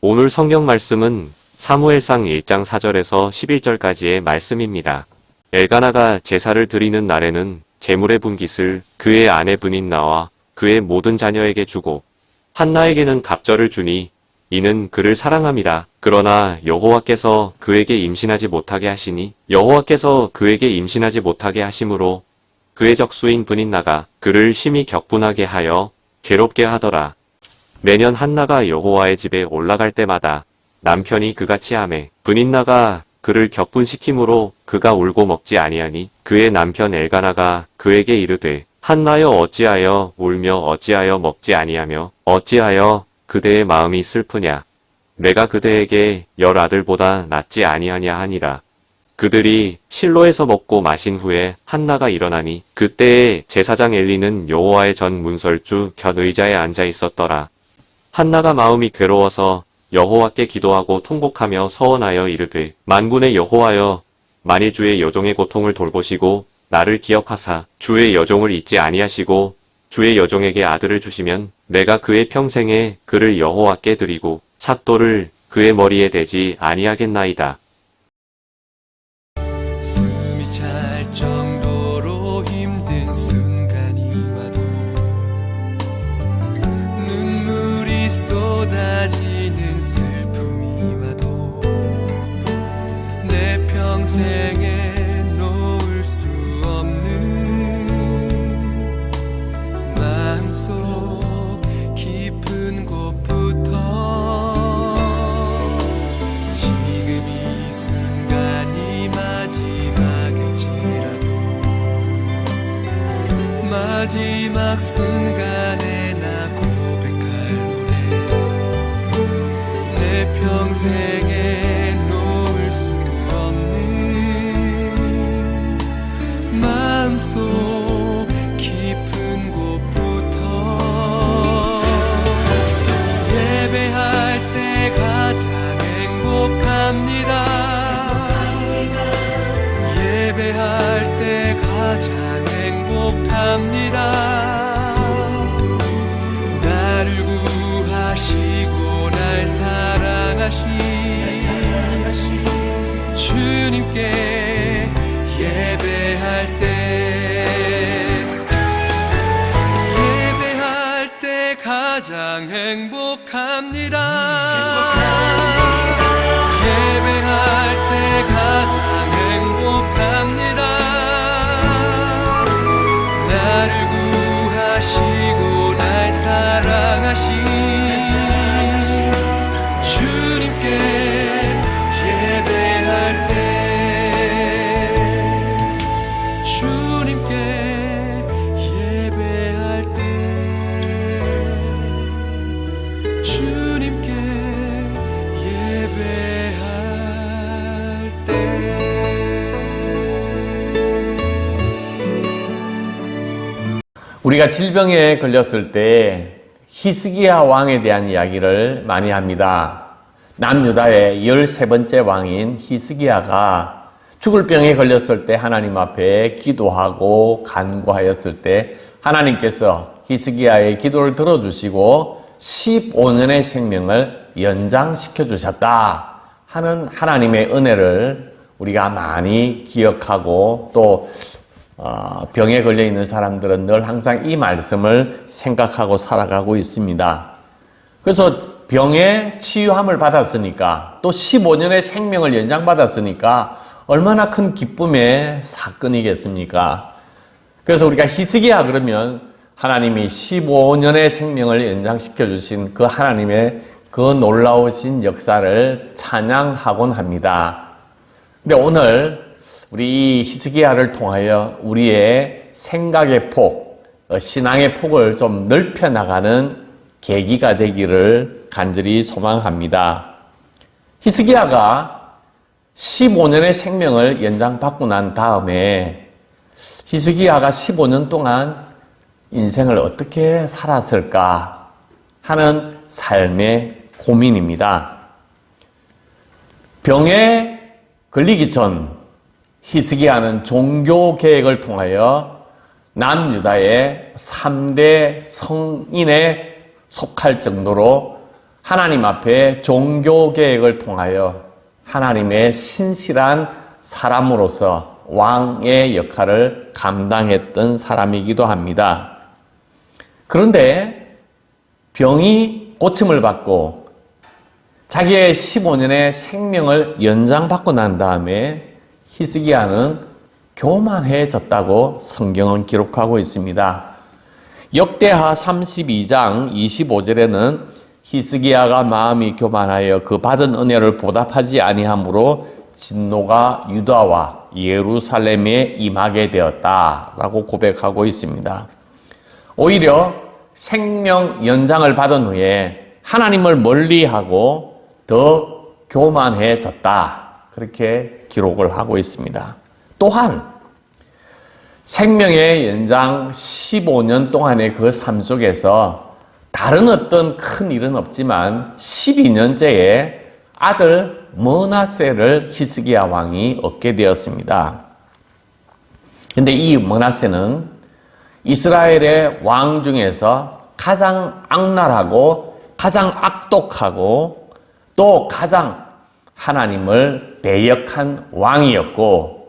오늘 성경 말씀은 사무엘상 1장 4절에서 11절까지의 말씀입니다. 엘가나가 제사를 드리는 날에는 제물의 분깃을 그의 아내 브닌나와 그의 모든 자녀에게 주고 한나에게는 갑절을 주니 이는 그를 사랑함이라. 그러나 여호와께서 그에게 임신하지 못하게 하시니 여호와께서 그에게 임신하지 못하게 하심으로 그의 적수인 브닌나가 그를 심히 격분하게 하여 괴롭게 하더라. 매년 한나가 여호와의 집에 올라갈 때마다 남편이 그같이 하매 브닌나가 그를 격분시키므로 그가 울고 먹지 아니하니 그의 남편 엘가나가 그에게 이르되 한나여 어찌하여 울며 어찌하여 먹지 아니하며 어찌하여 그대의 마음이 슬프냐. 내가 그대에게 10 아들보다 낫지 아니하냐 하니라. 그들이 실로에서 먹고 마신 후에 한나가 일어나니 그때에 제사장 엘리는 여호와의 전 문설주 곁 의자에 앉아 있었더라. 한나가 마음이 괴로워서 여호와께 기도하고 통곡하며 서원하여 이르되 만군의 여호와여, 만일 주의 여종의 고통을 돌보시고 나를 기억하사 주의 여종을 잊지 아니하시고 주의 여종에게 아들을 주시면 내가 그의 평생에 그를 여호와께 드리고 삭도를 그의 머리에 대지 아니하겠나이다. 숨이 찰 정도로 힘든 순간이 와도 눈물이 쏟아지는 슬픔이 와도 내 평생에 놓을 수 없는 마음속 깊은 곳부터 지금 이 순간이 마지막일지라도 마지막 순간에 나 고백할 노래 내 평생에 놓을 수 없는 마음속 깊은 곳부터 예배할 때 가장 행복합니다. 예배할 때 가장 행복합니다. 나를 구하시고 날 사랑하신 주님께 예배할 때 예배할 때 가장 행복합니다. 예배할 때 가장 행복합니다. 나를 구하시고 날 사랑하신 주님께 예배할 때 주님께 예배할 때 주님께 예배할 때 우리가 질병에 걸렸을 때 히스기야 왕에 대한 이야기를 많이 합니다. 남유다의 13번째 왕인 히스기야가 죽을 병에 걸렸을 때 하나님 앞에 기도하고 간구하였을 때 하나님께서 히스기야의 기도를 들어주시고 15년의 생명을 연장시켜 주셨다 하는 하나님의 은혜를 우리가 많이 기억하고 또 병에 걸려 있는 사람들은 늘 항상 이 말씀을 생각하고 살아가고 있습니다. 그래서 병에 치유함을 받았으니까 또 15년의 생명을 연장받았으니까 얼마나 큰 기쁨의 사건이겠습니까? 그래서 우리가 히스기야 그러면 하나님이 15년의 생명을 연장시켜 주신 그 하나님의 그 놀라우신 역사를 찬양하곤 합니다. 근데 오늘 우리 이 히스기야를 통하여 우리의 생각의 폭, 신앙의 폭을 좀 넓혀 나가는 계기가 되기를 간절히 소망합니다. 히스기야가 15년의 생명을 연장받고 난 다음에 히스기야가 15년 동안 인생을 어떻게 살았을까 하는 삶의 고민입니다. 병에 걸리기 전 히스기야는 종교 개혁을 통하여 남유다의 3대 성인에 속할 정도로 하나님 앞에 종교 계획을 통하여 하나님의 신실한 사람으로서 왕의 역할을 감당했던 사람이기도 합니다. 그런데 병이 고침을 받고 자기의 15년의 생명을 연장받고 난 다음에 히스기야는 교만해졌다고 성경은 기록하고 있습니다. 역대하 32장 25절에는 히스기야가 마음이 교만하여 그 받은 은혜를 보답하지 아니하므로 진노가 유다와 예루살렘에 임하게 되었다라고 고백하고 있습니다. 오히려 생명 연장을 받은 후에 하나님을 멀리하고 더 교만해졌다. 그렇게 기록을 하고 있습니다. 또한 생명의 연장 15년 동안의 그 삶 속에서 다른 어떤 큰 일은 없지만 12년째에 아들 므낫세를 히스기야 왕이 얻게 되었습니다. 근데 이 므낫세는 이스라엘의 왕 중에서 가장 악랄하고 가장 악독하고 또 가장 하나님을 배역한 왕이었고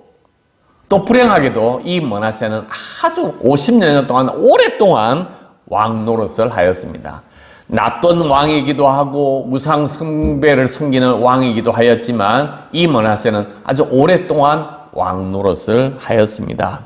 또 불행하게도 이 므낫세는 아주 50년 동안 오랫동안 왕 노릇을 하였습니다. 나쁜 왕이기도 하고 우상 숭배를 섬기는 왕이기도 하였지만 이 므낫세는 아주 오랫동안 왕 노릇을 하였습니다.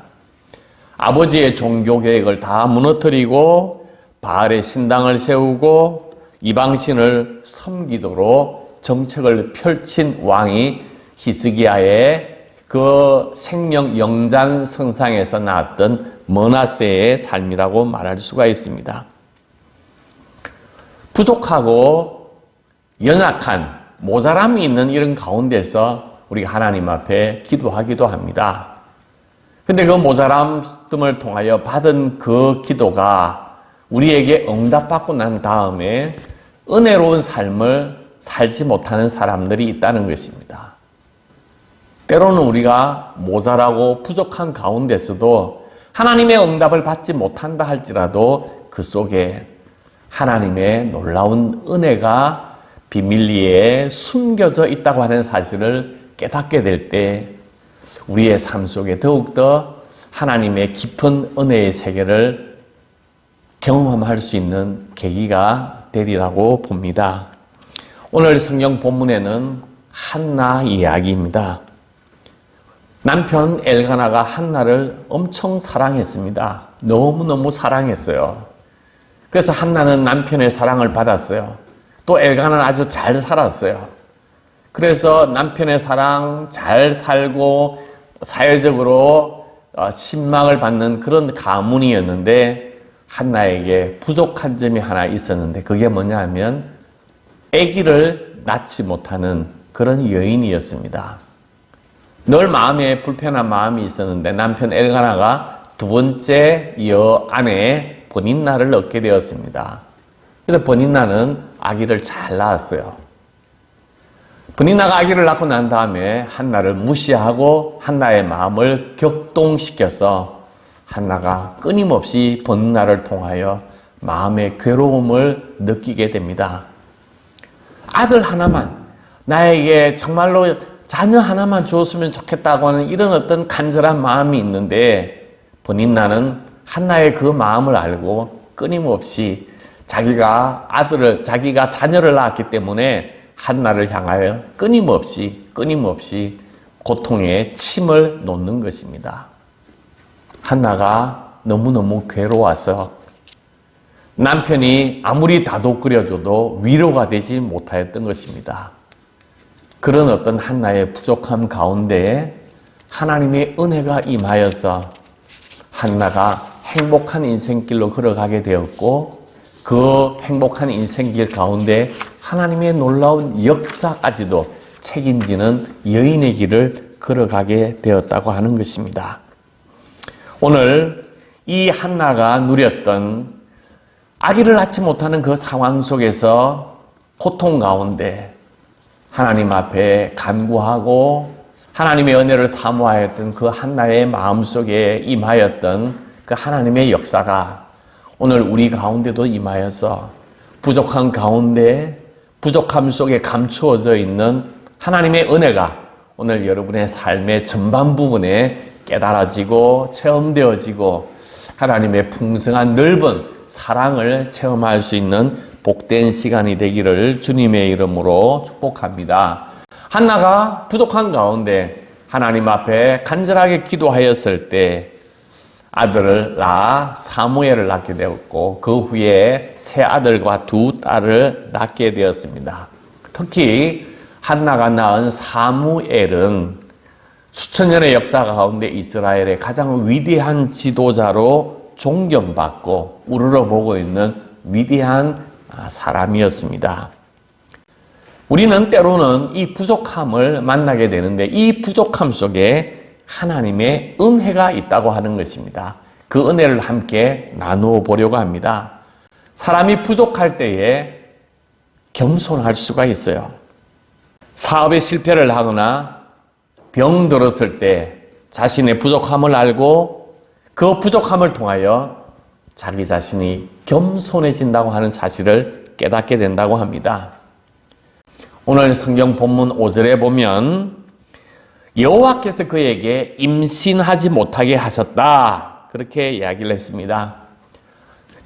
아버지의 종교 계획을 다 무너뜨리고 바알의 신당을 세우고 이방신을 섬기도록 정책을 펼친 왕이 히스기야의 그 생명 영장 성상에서 나왔던 므낫세의 삶이라고 말할 수가 있습니다. 부족하고 연약한 모자람이 있는 이런 가운데서 우리가 하나님 앞에 기도하기도 합니다. 근데 그 모자람을 통하여 받은 그 기도가 우리에게 응답받고 난 다음에 은혜로운 삶을 살지 못하는 사람들이 있다는 것입니다. 때로는 우리가 모자라고 부족한 가운데서도 하나님의 응답을 받지 못한다 할지라도 그 속에 하나님의 놀라운 은혜가 비밀리에 숨겨져 있다고 하는 사실을 깨닫게 될 때 우리의 삶 속에 더욱더 하나님의 깊은 은혜의 세계를 경험할 수 있는 계기가 되리라고 봅니다. 오늘 성경 본문에는 한나 이야기입니다. 남편 엘가나가 한나를 엄청 사랑했습니다. 너무너무 사랑했어요. 그래서 한나는 남편의 사랑을 받았어요. 또 엘가나는 아주 잘 살았어요. 그래서 남편의 사랑, 잘 살고 사회적으로 신망을 받는 그런 가문이었는데 한나에게 부족한 점이 하나 있었는데 그게 뭐냐 하면 아기를 낳지 못하는 그런 여인이었습니다. 늘 마음에 불편한 마음이 있었는데 남편 엘가나가 두 번째 아내 버닌나를 얻게 되었습니다. 그래서 버닌나는 아기를 잘 낳았어요. 버닌나가 아기를 낳고 난 다음에 한나를 무시하고 한나의 마음을 격동시켜서 한나가 끊임없이 버닌나를 통하여 마음의 괴로움을 느끼게 됩니다. 아들 하나만, 나에게 정말로 자녀 하나만 주었으면 좋겠다고 하는 이런 어떤 간절한 마음이 있는데 버닌나는 한나의 그 마음을 알고 끊임없이 자기가 자녀를 낳았기 때문에 한나를 향하여 끊임없이 고통에 침을 놓는 것입니다. 한나가 너무너무 괴로워서 남편이 아무리 다독거려줘도 위로가 되지 못하였던 것입니다. 그런 어떤 한나의 부족함 가운데에 하나님의 은혜가 임하여서 한나가 행복한 인생길로 걸어가게 되었고 그 행복한 인생길 가운데 하나님의 놀라운 역사까지도 책임지는 여인의 길을 걸어가게 되었다고 하는 것입니다. 오늘 이 한나가 누렸던 아기를 낳지 못하는 그 상황 속에서 고통 가운데 하나님 앞에 간구하고 하나님의 은혜를 사모하였던 그 한나의 마음속에 임하였던 그 하나님의 역사가 오늘 우리 가운데도 임하여서 부족한 가운데 부족함 속에 감추어져 있는 하나님의 은혜가 오늘 여러분의 삶의 전반 부분에 깨달아지고 체험되어지고 하나님의 풍성한 넓은 사랑을 체험할 수 있는 복된 시간이 되기를 주님의 이름으로 축복합니다. 한나가 부족한 가운데 하나님 앞에 간절하게 기도하였을 때 아들을 낳아 사무엘을 낳게 되었고 그 후에 세 아들과 두 딸을 낳게 되었습니다. 특히 한나가 낳은 사무엘은 수천 년의 역사 가운데 이스라엘의 가장 위대한 지도자로 존경받고 우러러보고 있는 위대한 사람이었습니다. 우리는 때로는 이 부족함을 만나게 되는데 이 부족함 속에 하나님의 은혜가 있다고 하는 것입니다. 그 은혜를 함께 나누어 보려고 합니다. 사람이 부족할 때에 겸손할 수가 있어요. 사업에 실패를 하거나 병 들었을 때 자신의 부족함을 알고 그 부족함을 통하여 자기 자신이 겸손해진다고 하는 사실을 깨닫게 된다고 합니다. 오늘 성경 본문 5절에 보면 여호와께서 그에게 임신하지 못하게 하셨다. 그렇게 이야기를 했습니다.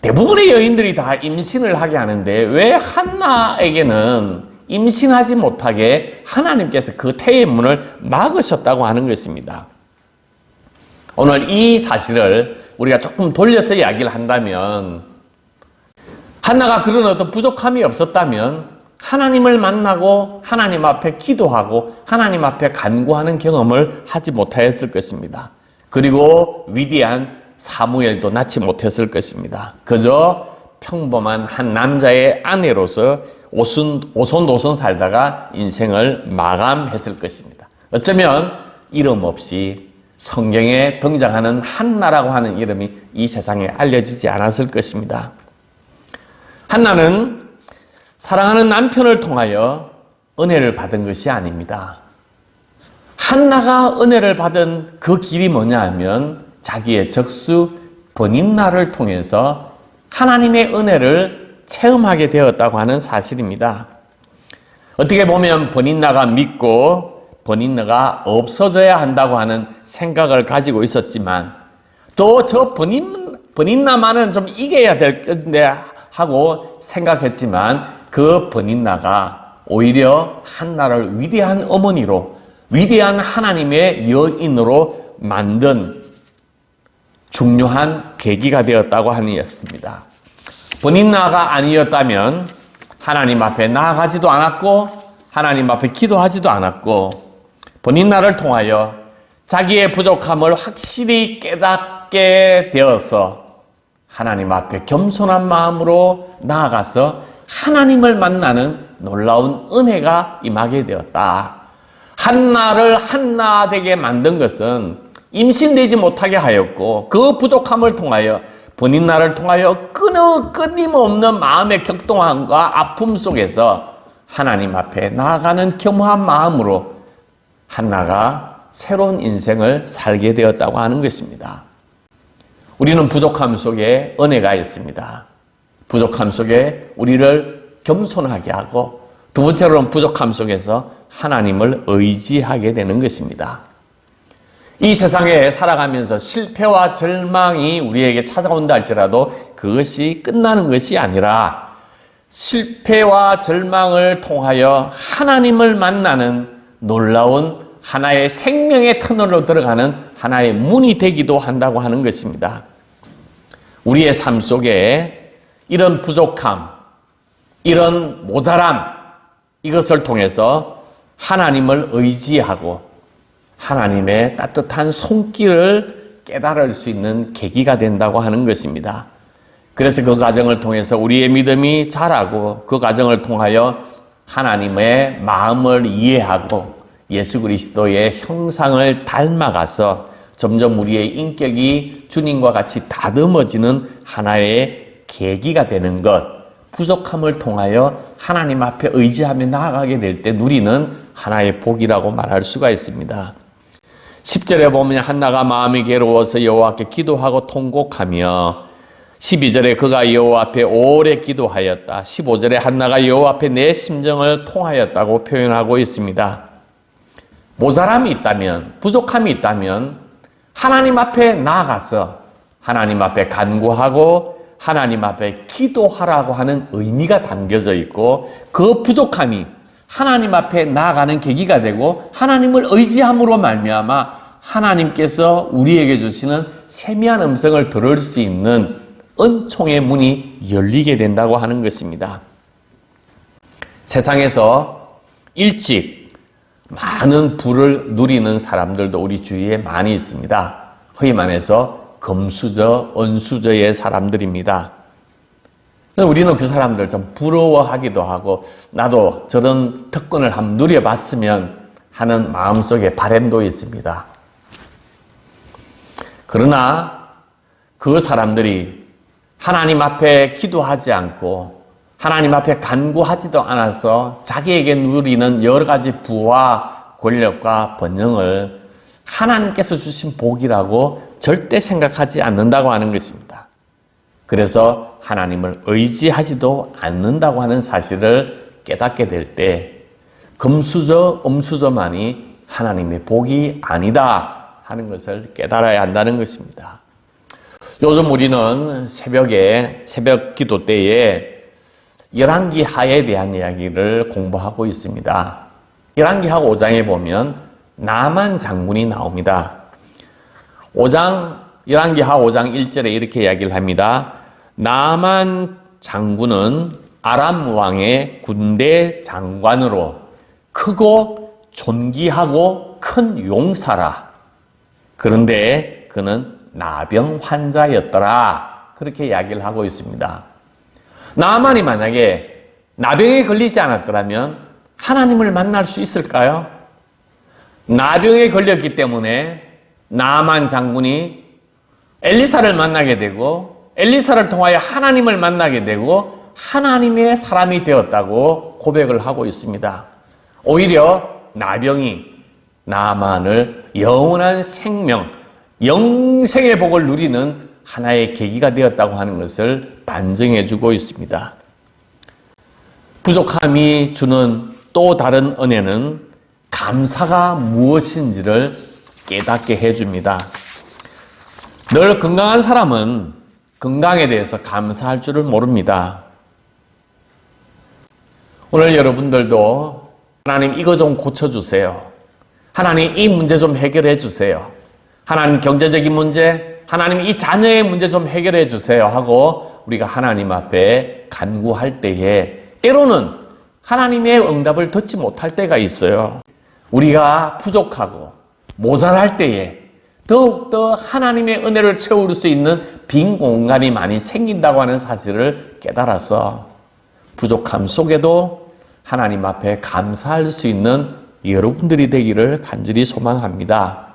대부분의 여인들이 다 임신을 하게 하는데 왜 한나에게는 임신하지 못하게 하나님께서 그 태의 문을 막으셨다고 하는 것입니다. 오늘 이 사실을 우리가 조금 돌려서 이야기를 한다면 한나가 그런 어떤 부족함이 없었다면 하나님을 만나고 하나님 앞에 기도하고 하나님 앞에 간구하는 경험을 하지 못하였을 것입니다. 그리고 위대한 사무엘도 낳지 못했을 것입니다. 그저 평범한 한 남자의 아내로서 오손도손 살다가 인생을 마감했을 것입니다. 어쩌면 이름 없이 성경에 등장하는 한나라고 하는 이름이 이 세상에 알려지지 않았을 것입니다. 한나는 사랑하는 남편을 통하여 은혜를 받은 것이 아닙니다. 한나가 은혜를 받은 그 길이 뭐냐 하면 자기의 적수 버닌나를 통해서 하나님의 은혜를 체험하게 되었다고 하는 사실입니다. 어떻게 보면 버닌나가 믿고 버닌나가 없어져야 한다고 하는 생각을 가지고 있었지만 또 저 버닌나만은 좀 이겨야 될 건데 하고 생각했지만 그 버닌나가 오히려 한나를 위대한 어머니로 위대한 하나님의 여인으로 만든 중요한 계기가 되었다고 하는 것입니다. 버닌나가 아니었다면 하나님 앞에 나아가지도 않았고 하나님 앞에 기도하지도 않았고 버닌나를 통하여 자기의 부족함을 확실히 깨닫게 되어서 하나님 앞에 겸손한 마음으로 나아가서 하나님을 만나는 놀라운 은혜가 임하게 되었다. 한나를 한나 되게 만든 것은 임신되지 못하게 하였고 그 부족함을 통하여 버닌나를 통하여 끊임없는 마음의 격동함과 아픔 속에서 하나님 앞에 나아가는 겸허한 마음으로 한나가 새로운 인생을 살게 되었다고 하는 것입니다. 우리는 부족함 속에 은혜가 있습니다. 부족함 속에 우리를 겸손하게 하고 두 번째로는 부족함 속에서 하나님을 의지하게 되는 것입니다. 이 세상에 살아가면서 실패와 절망이 우리에게 찾아온다 할지라도 그것이 끝나는 것이 아니라 실패와 절망을 통하여 하나님을 만나는 놀라운 하나의 생명의 터널로 들어가는 하나의 문이 되기도 한다고 하는 것입니다. 우리의 삶 속에 이런 부족함, 이런 모자람, 이것을 통해서 하나님을 의지하고 하나님의 따뜻한 손길을 깨달을 수 있는 계기가 된다고 하는 것입니다. 그래서 그 과정을 통해서 우리의 믿음이 자라고 그 과정을 통하여 하나님의 마음을 이해하고 예수 그리스도의 형상을 닮아가서 점점 우리의 인격이 주님과 같이 다듬어지는 하나의 계기가 되는 것, 부족함을 통하여 하나님 앞에 의지하며 나아가게 될 때 누리는 하나의 복이라고 말할 수가 있습니다. 10절에 보면 한나가 마음이 괴로워서 여호와께 기도하고 통곡하며 12절에 그가 여호와 앞에 오래 기도하였다. 15절에 한나가 여호와 앞에 내 심정을 통하였다고 표현하고 있습니다. 모자람이 있다면, 부족함이 있다면 하나님 앞에 나아가서 하나님 앞에 간구하고 하나님 앞에 기도하라고 하는 의미가 담겨져 있고, 그 부족함이 하나님 앞에 나아가는 계기가 되고 하나님을 의지함으로 말미암아 하나님께서 우리에게 주시는 세미한 음성을 들을 수 있는 은총의 문이 열리게 된다고 하는 것입니다. 세상에서 일찍 많은 부를 누리는 사람들도 우리 주위에 많이 있습니다. 흔히 말해서 금수저, 은수저의 사람들입니다. 우리는 그 사람들 좀 부러워하기도 하고 나도 저런 특권을 한번 누려봤으면 하는 마음속에 바람도 있습니다. 그러나 그 사람들이 하나님 앞에 기도하지 않고 하나님 앞에 간구하지도 않아서 자기에게 누리는 여러 가지 부와 권력과 번영을 하나님께서 주신 복이라고 절대 생각하지 않는다고 하는 것입니다. 그래서 하나님을 의지하지도 않는다고 하는 사실을 깨닫게 될 때 금수저, 음수저만이 하나님의 복이 아니다 하는 것을 깨달아야 한다는 것입니다. 요즘 우리는 새벽 기도 때에 열왕기하에 대한 이야기를 공부하고 있습니다. 열왕기하 5장에 보면 나만 장군이 나옵니다. 열왕기하 5장 1절에 이렇게 이야기를 합니다. 나만 장군은 아람 왕의 군대 장관으로 크고 존귀하고 큰 용사라. 그런데 그는 나병 환자였더라. 그렇게 이야기를 하고 있습니다. 나만이 만약에 나병에 걸리지 않았더라면 하나님을 만날 수 있을까요? 나병에 걸렸기 때문에 나만 장군이 엘리사를 만나게 되고 엘리사를 통하여 하나님을 만나게 되고 하나님의 사람이 되었다고 고백을 하고 있습니다. 오히려 나병이 나만을 영원한 생명, 영생의 복을 누리는 하나의 계기가 되었다고 하는 것을 반증해 주고 있습니다. 부족함이 주는 또 다른 은혜는 감사가 무엇인지를 깨닫게 해줍니다. 늘 건강한 사람은 건강에 대해서 감사할 줄을 모릅니다. 오늘 여러분들도 하나님 이거 좀 고쳐주세요. 하나님 이 문제 좀 해결해 주세요. 하나님 경제적인 문제, 하나님 이 자녀의 문제 좀 해결해 주세요 하고 우리가 하나님 앞에 간구할 때에 때로는 하나님의 응답을 듣지 못할 때가 있어요. 우리가 부족하고 모자랄 때에 더욱더 하나님의 은혜를 채울 수 있는 빈 공간이 많이 생긴다고 하는 사실을 깨달아서 부족함 속에도 하나님 앞에 감사할 수 있는 여러분들이 되기를 간절히 소망합니다.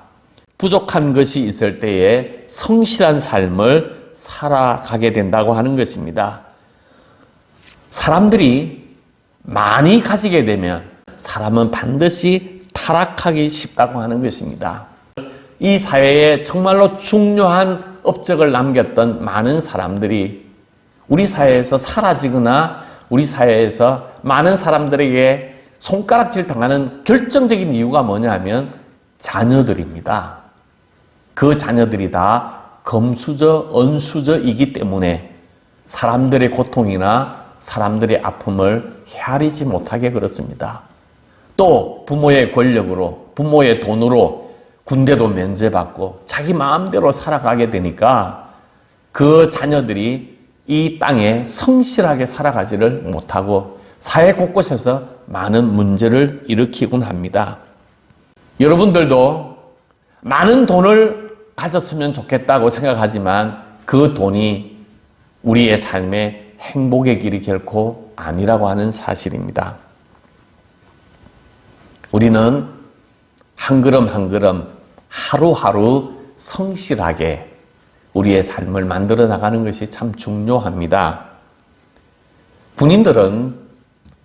부족한 것이 있을 때에 성실한 삶을 살아가게 된다고 하는 것입니다. 사람들이 많이 가지게 되면 사람은 반드시 타락하기 쉽다고 하는 것입니다. 이 사회에 정말로 중요한 업적을 남겼던 많은 사람들이 우리 사회에서 사라지거나 우리 사회에서 많은 사람들에게 손가락질 당하는 결정적인 이유가 뭐냐 하면 자녀들입니다. 그 자녀들이 다 금수저, 은수저이기 때문에 사람들의 고통이나 사람들의 아픔을 헤아리지 못하게 그렇습니다. 또 부모의 권력으로, 부모의 돈으로 군대도 면제받고 자기 마음대로 살아가게 되니까 그 자녀들이 이 땅에 성실하게 살아가지를 못하고 사회 곳곳에서 많은 문제를 일으키곤 합니다. 여러분들도 많은 돈을 가졌으면 좋겠다고 생각하지만 그 돈이 우리의 삶의 행복의 길이 결코 아니라고 하는 사실입니다. 우리는 한 걸음 한 걸음 하루하루 성실하게 우리의 삶을 만들어 나가는 것이 참 중요합니다. 군인들은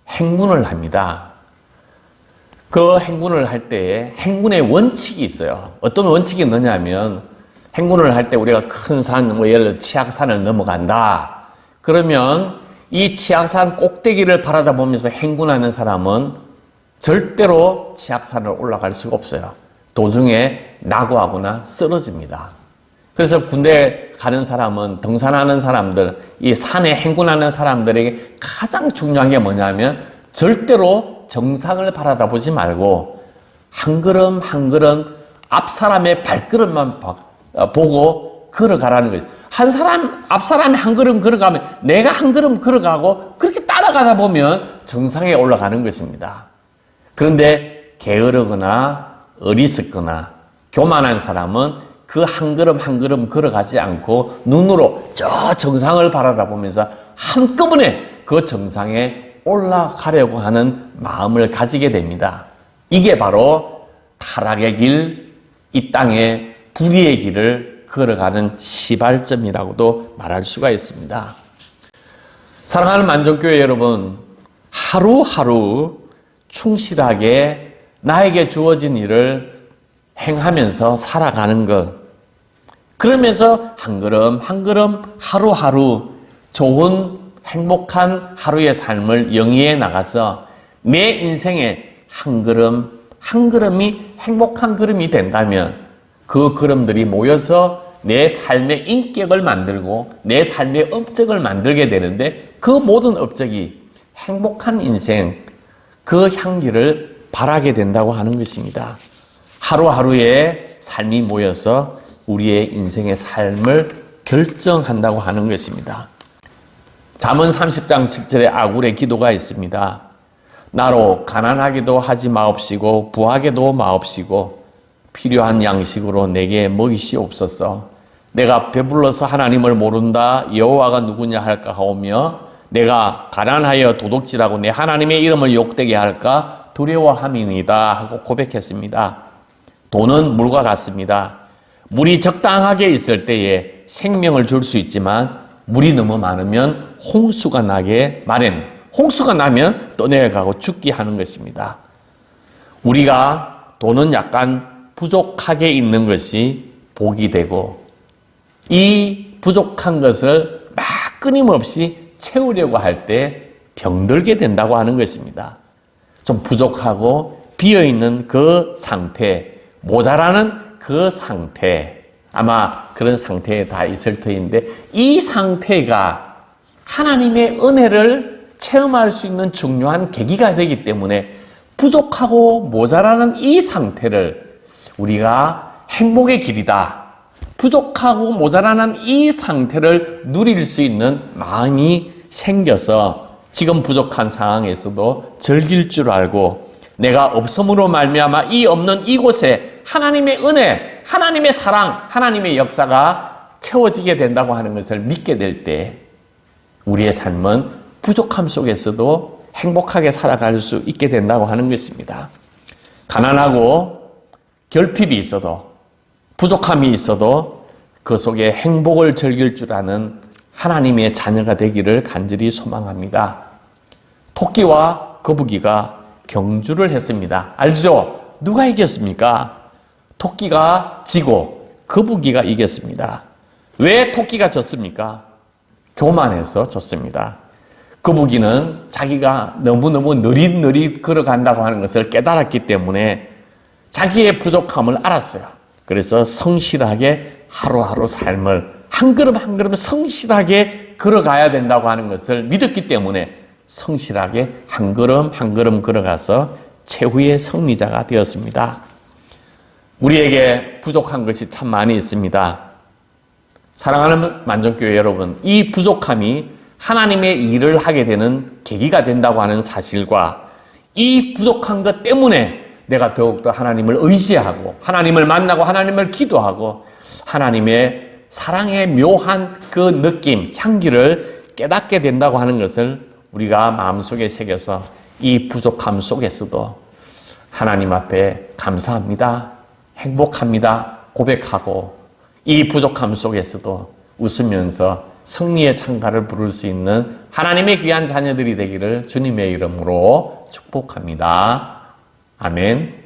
행군을 합니다. 그 행군을 할 때에 행군의 원칙이 있어요. 어떤 원칙이 있느냐 하면 행군을 할 때 우리가 큰 산, 뭐 예를 들어 치악산을 넘어간다. 그러면 이 치악산 꼭대기를 바라다 보면서 행군하는 사람은 절대로 치악산을 올라갈 수가 없어요. 도중에 낙오하거나 쓰러집니다. 그래서 군대 가는 사람은, 등산하는 사람들, 이 산에 행군하는 사람들에게 가장 중요한 게 뭐냐면 절대로 정상을 바라다 보지 말고 한 걸음 한 걸음 앞 사람의 발걸음만 보고 걸어가라는 거예요. 앞 사람이 한 걸음 걸어가면 내가 한 걸음 걸어가고 그렇게 따라가다 보면 정상에 올라가는 것입니다. 그런데 게으르거나 어리석거나 교만한 사람은 그 한 걸음 한 걸음 걸어가지 않고 눈으로 저 정상을 바라다 보면서 한꺼번에 그 정상에 올라가려고 하는 마음을 가지게 됩니다. 이게 바로 타락의 길, 이 땅의 불의의 길을 걸어가는 시발점이라고도 말할 수가 있습니다. 사랑하는 만족교회 여러분, 하루하루 충실하게 나에게 주어진 일을 행하면서 살아가는 것, 그러면서 한 걸음 한 걸음 하루하루 좋은 행복한 하루의 삶을 영위해 나가서 내 인생의 한 걸음 한 걸음이 행복한 걸음이 된다면 그 걸음들이 모여서 내 삶의 인격을 만들고 내 삶의 업적을 만들게 되는데 그 모든 업적이 행복한 인생, 그 향기를 바라게 된다고 하는 것입니다. 하루하루의 삶이 모여서 우리의 인생의 삶을 결정한다고 하는 것입니다. 잠언 30장 7절에 아굴의 기도가 있습니다. 나로 가난하게도 하지 마옵시고 부하게도 마옵시고 필요한 양식으로 내게 먹이시옵소서. 내가 배불러서 하나님을 모른다 여호와가 누구냐 할까 하오며 내가 가난하여 도둑질하고 내 하나님의 이름을 욕되게 할까 두려워함이니이다 하고 고백했습니다. 돈은 물과 같습니다. 물이 적당하게 있을 때에 생명을 줄 수 있지만 물이 너무 많으면 홍수가 나게 마련. 홍수가 나면 떠내려가고 죽게 하는 것입니다. 우리가 돈은 약간 부족하게 있는 것이 복이 되고 이 부족한 것을 막 끊임없이 채우려고 할 때 병들게 된다고 하는 것입니다. 좀 부족하고 비어있는 그 상태, 모자라는 그 상태, 아마 그런 상태에 다 있을 터인데 이 상태가 하나님의 은혜를 체험할 수 있는 중요한 계기가 되기 때문에 부족하고 모자라는 이 상태를 우리가 행복의 길이다, 부족하고 모자라는 이 상태를 누릴 수 있는 마음이 생겨서 지금 부족한 상황에서도 즐길 줄 알고 내가 없음으로 말미암아 이 없는 이곳에 하나님의 은혜, 하나님의 사랑, 하나님의 역사가 채워지게 된다고 하는 것을 믿게 될 때 우리의 삶은 부족함 속에서도 행복하게 살아갈 수 있게 된다고 하는 것입니다. 가난하고 결핍이 있어도 부족함이 있어도 그 속에 행복을 즐길 줄 아는 하나님의 자녀가 되기를 간절히 소망합니다. 토끼와 거북이가 경주를 했습니다. 알죠? 누가 이겼습니까? 토끼가 지고 거북이가 이겼습니다. 왜 토끼가 졌습니까? 교만해서 졌습니다. 거북이는 자기가 너무너무 느릿느릿 걸어간다고 하는 것을 깨달았기 때문에 자기의 부족함을 알았어요. 그래서 성실하게 하루하루 삶을 한 걸음 한 걸음 성실하게 걸어가야 된다고 하는 것을 믿었기 때문에 성실하게 한 걸음 한 걸음 걸어가서 최후의 승리자가 되었습니다. 우리에게 부족한 것이 참 많이 있습니다. 사랑하는 만족교회 여러분, 이 부족함이 하나님의 일을 하게 되는 계기가 된다고 하는 사실과 이 부족한 것 때문에 내가 더욱더 하나님을 의지하고 하나님을 만나고 하나님을 기도하고 하나님의 사랑의 묘한 그 느낌, 향기를 깨닫게 된다고 하는 것을 우리가 마음속에 새겨서 이 부족함 속에서도 하나님 앞에 감사합니다, 행복합니다 고백하고 이 부족함 속에서도 웃으면서 승리의 찬가를 부를 수 있는 하나님의 귀한 자녀들이 되기를 주님의 이름으로 축복합니다. 아멘.